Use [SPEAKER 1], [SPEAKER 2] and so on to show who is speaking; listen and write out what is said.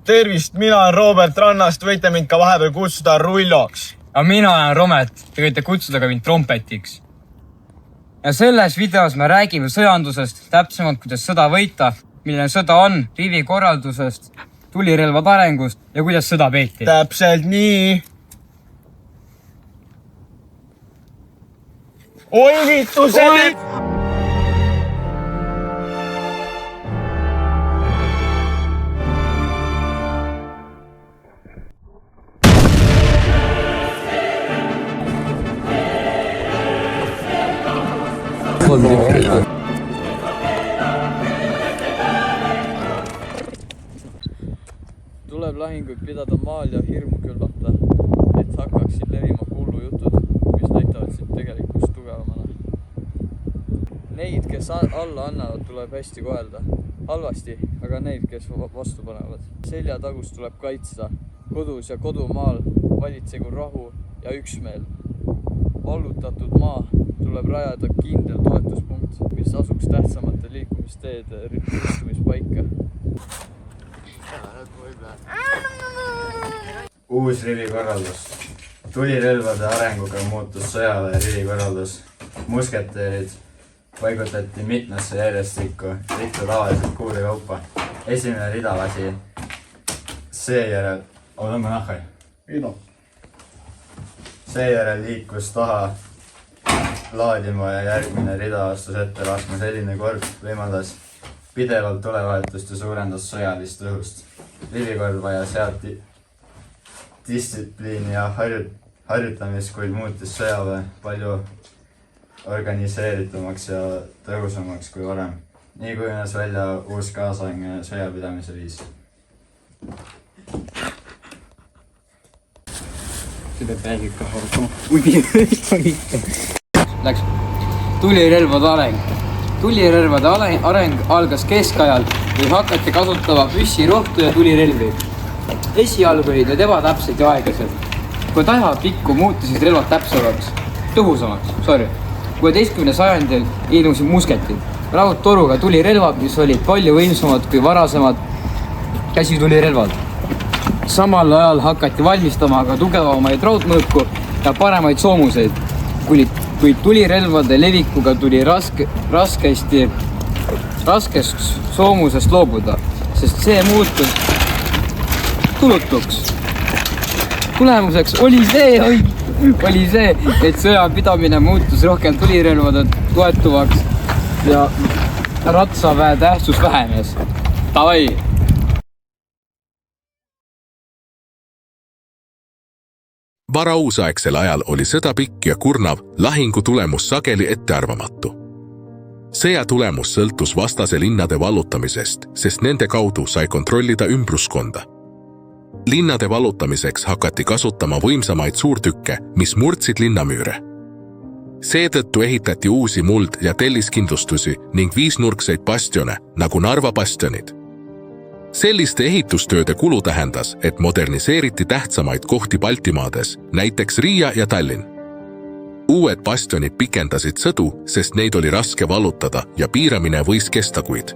[SPEAKER 1] Tervist, mina olen Robert Rannast, võite mind ka vahepeal kutsuda Rulloks.
[SPEAKER 2] Aga mina olen Romet, te võite kutsuda ka mind trompetiks. Ja selles videos me räägime sõjandusest, täpsemalt kuidas sõda võita, milline sõda on, rivikorraldusest, tulirelvade arengust ja kuidas sõda peeti.
[SPEAKER 1] Täpselt nii. Oi vittu see!
[SPEAKER 3] Tuleb lahinguid pidada maal ja hirmu külvata, et hakkaksid levima hullujutud, mis näitavad sind tegelikult tugevamana. Neid, kes alla annavad, tuleb hästi kohelda. Halvasti, aga neid, kes vastu panevad. Selja tagust tuleb kaitsta. Kodus ja kodumaal valitsegu rahu ja üksmeel. Vallutatud maa tuleb rajada kindel toetuspunkt, mis asuks tähtsamate liikumisteede ristumispaika.
[SPEAKER 4] Uus rivikorraldus. Tulirelvade arenguga muutus sõjaväe rivikorraldus. Musketeerid paigutati mitmesse järjestikku, riktu tavaliselt kuude kaupa. Esimene rida lasi seejärel... Oleme nahhai. Seejärel liikus taha laadima ja järgmine rida astus ette laskma. Selline kord võimaldas pidevalt tulevahetust ja suurendas sõjalist õhust. Rivikord vajas head distsipliini ja harjutamist, kuid muutis sõjaväe palju organiseeritumaks ja tõhusamaks kui varem. Nii kujunes välja uus kaasaegne sõjapidamise viis.
[SPEAKER 2] Seda päevib ka Läks. Tulirelvade areng. Tulirelvade areng algas keskajal, kui hakati kasutama püssirohtu ja tulirelvi. Esialgu olid need ebatäpsed ja aeglased. Kuid ajapikku muutusid relvad täpsemaks, tõhusamaks, 16. sajandil ilmusid musketid. Raudtoruga tulirelvad, mis olid palju võimsamad kui varasemad käsitulirelvad. Samal ajal hakati valmistama ka tugevamaid raudmõõku ja paremaid soomuseid, kuid tulirelvade levikuga tuli raskest soomusest loobuda, sest see muutus tulutuks. Tulemuseks oli see, et sõjapidamine muutus rohkem tulirelvade toetuvaks ja ratsaväe tähtsus vähenes. Tavai!
[SPEAKER 5] Varauusaegsel ajal oli sõda pikk ja kurnav, lahingu tulemus sageli ettearvamatu. Sõja tulemus sõltus vastase linnade vallutamisest, sest nende kaudu sai kontrollida ümbruskonda. Linnade vallutamiseks hakati kasutama võimsamaid suurtükke, mis murdsid linnamüüre. Seetõttu ehitati uusi muld- ja telliskindlustusi ning viisnurkseid bastione, nagu Narva bastionid. Selliste ehitustööde kulu tähendas, et moderniseeriti tähtsamaid kohti Baltimaades, näiteks Riia ja Tallinn. Uued bastionid pikendasid sõdu, sest neid oli raske vallutada ja piiramine võis kesta kuid.